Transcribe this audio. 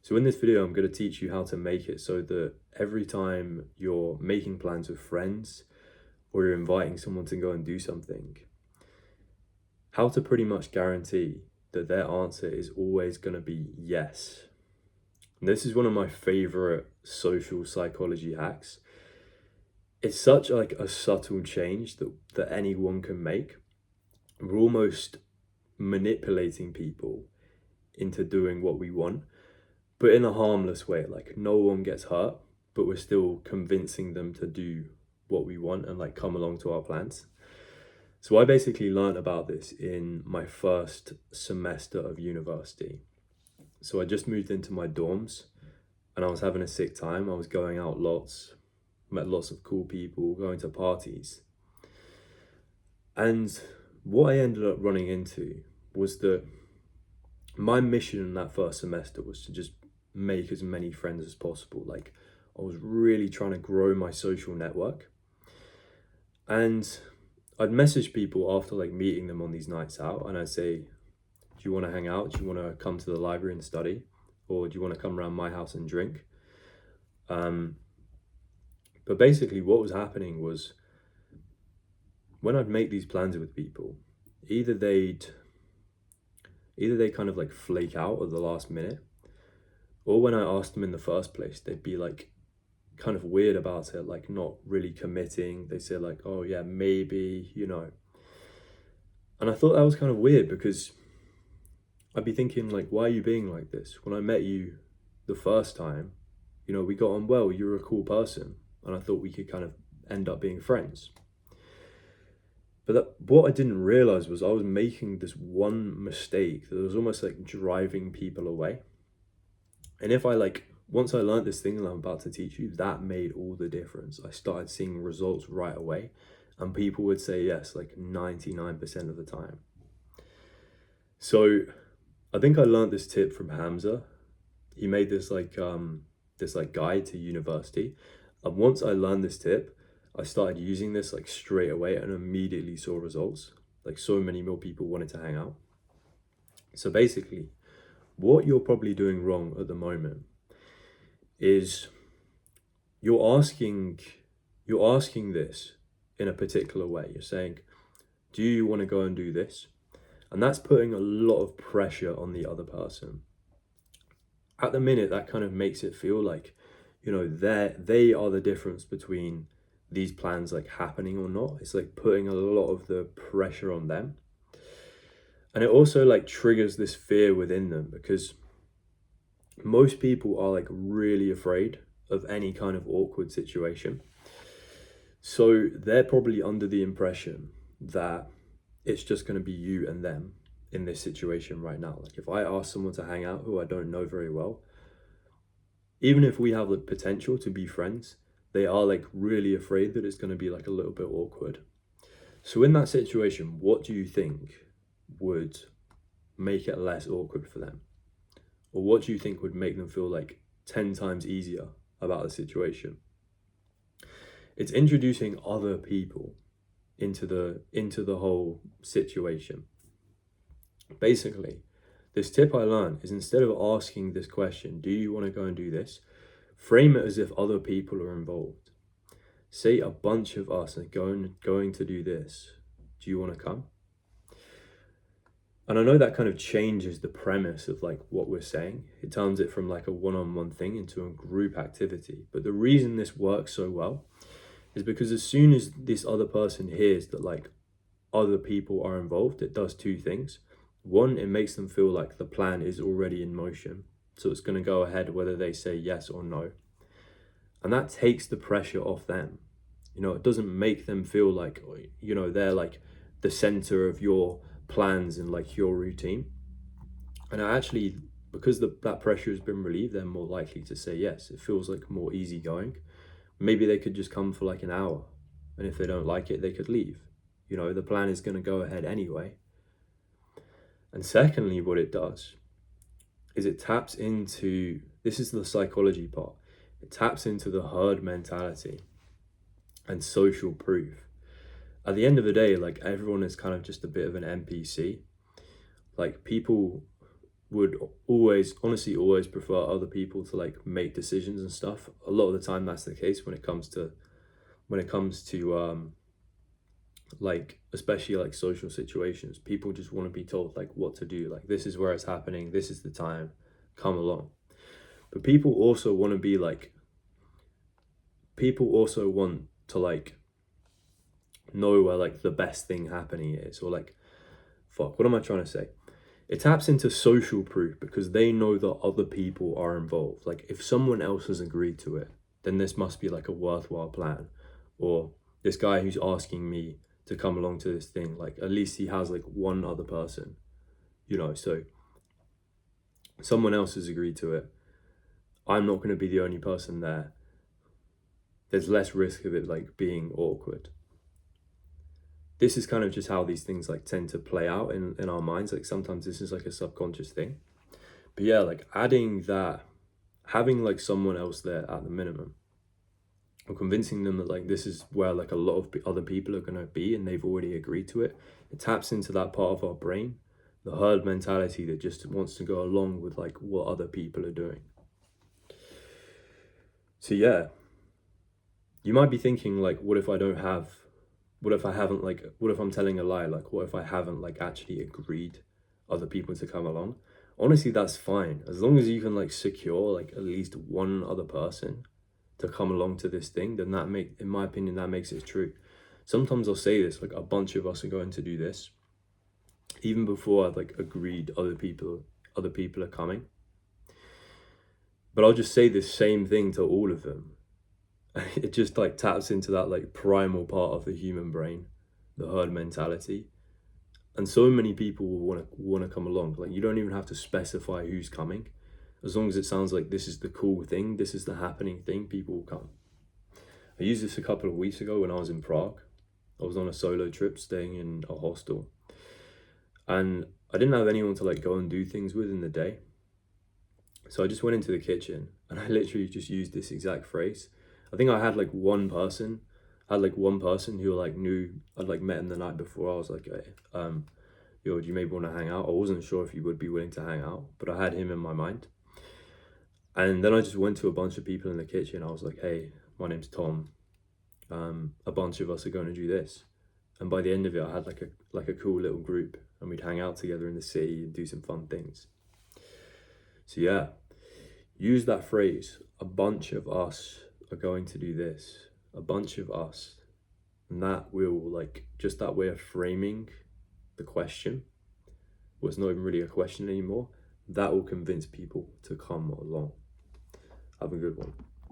So in this video, I'm going to teach you how to make it so that every time you're making plans with friends or you're inviting someone to go and do something, how to pretty much guarantee that their answer is always going to be yes. And this is one of my favorite social psychology hacks. It's such like a subtle change that anyone can make. We're almost manipulating people into doing what we want, but in a harmless way. Like, no one gets hurt, but we're still convincing them to do what we want and like come along to our plans. So I basically learned about this in my first semester of university. So I just moved into my dorms and I was having a sick time. I was going out lots, met lots of cool people, going to parties. And what I ended up running into was that my mission in that first semester was to just make as many friends as possible. Like, I was really trying to grow my social network. And I'd message people after like meeting them on these nights out, and I'd say, do you want to hang out? Do you want to come to the library and study? Or do you want to come around my house and drink? But basically what was happening was, when I'd make these plans with people, either they kind of like flake out at the last minute, or when I asked them in the first place, they'd be like kind of weird about it, like not really committing. They say like, oh yeah, maybe, And I thought that was kind of weird, because I'd be thinking like, why are you being like this? When I met you the first time, we got on well, you were a cool person, and I thought we could kind of end up being friends. But what I didn't realize was I was making this one mistake that was almost like driving people away. And once I learned this thing that I'm about to teach you, that made all the difference. I started seeing results right away, and people would say yes, like 99% of the time. So I think I learned this tip from Hamza. He made this guide to university. And once I learned this tip, I started using this like straight away and immediately saw results. Like, so many more people wanted to hang out. So basically, what you're probably doing wrong at the moment is you're asking this in a particular way. You're saying, do you want to go and do this? And that's putting a lot of pressure on the other person. At the minute, that kind of makes it feel like, they are the difference between these plans like happening or not. It's like putting a lot of the pressure on them. And it also like triggers this fear within them, because most people are like really afraid of any kind of awkward situation. So they're probably under the impression that it's just going to be you and them in this situation right now. Like, if I ask someone to hang out who I don't know very well, even if we have the potential to be friends, they are like really afraid that it's going to be like a little bit awkward. So in that situation, what do you think would make it less awkward for them? Or what do you think would make them feel like 10 times easier about the situation? It's introducing other people into the whole situation. Basically, this tip I learned is, instead of asking this question, do you want to go and do this? Frame it as if other people are involved. Say, a bunch of us are going to do this. Do you want to come? And I know that kind of changes the premise of like what we're saying. It turns it from like a one-on-one thing into a group activity. But the reason this works so well is because as soon as this other person hears that like other people are involved, it does two things. One, it makes them feel like the plan is already in motion. So it's going to go ahead whether they say yes or no. And that takes the pressure off them. It doesn't make them feel like, they're like the center of your plans and like your routine. And actually, because that pressure has been relieved, they're more likely to say yes. It feels like more easygoing. Maybe they could just come for like an hour, and if they don't like it, they could leave. The plan is going to go ahead anyway. And secondly, what it does is it taps into, this is the psychology part, it taps into the herd mentality and social proof. At the end of the day, like, everyone is kind of just a bit of an NPC. Like, people would always, honestly, always prefer other people to like make decisions and stuff. A lot of the time that's the case when it comes to like, especially like social situations. People just want to be told like what to do, like this is where it's happening, this is the time, come along. But people also want to be like, people also want to like know where like the best thing happening is, or like, fuck, what am I trying to say? It taps into social proof because they know that other people are involved. Like if someone else has agreed to it, then this must be like a worthwhile plan. Or this guy who's asking me to come along to this thing, like at least he has like one other person, you know, so someone else has agreed to it. I'm not going to be the only person there. There's less risk of it like being awkward. This is kind of just how these things like tend to play out in our minds. Like sometimes this is like a subconscious thing. But yeah, like adding that, having like someone else there at the minimum, or convincing them that like this is where like a lot of other people are going to be and they've already agreed to it. It taps into that part of our brain, the herd mentality that just wants to go along with like what other people are doing. So yeah, you might be thinking like, what if I haven't like, what if I'm telling a lie? Like, what if I haven't like actually agreed other people to come along? Honestly, that's fine. As long as you can like secure like at least one other person to come along to this thing, then in my opinion, that makes it true. Sometimes I'll say this, like a bunch of us are going to do this, even before I've like agreed other people are coming. But I'll just say this same thing to all of them. It just like taps into that like primal part of the human brain, the herd mentality. And so many people will want to come along. Like you don't even have to specify who's coming. As long as it sounds like this is the cool thing, this is the happening thing, people will come. I used this a couple of weeks ago when I was in Prague. I was on a solo trip staying in a hostel. And I didn't have anyone to like go and do things with in the day. So I just went into the kitchen and I literally just used this exact phrase. I think I had like one person who like knew I'd like met him the night before. I was like, hey, yo, do you maybe want to hang out? I wasn't sure if you would be willing to hang out, but I had him in my mind. And then I just went to a bunch of people in the kitchen. I was like, hey, my name's Tom. A bunch of us are going to do this. And by the end of it, I had like a cool little group and we'd hang out together in the city and do some fun things. So yeah, use that phrase, a bunch of us are going to do this, a bunch of us. And that will like, just that way of framing the question, well, it's not even really a question anymore, that will convince people to come along. Have a good one.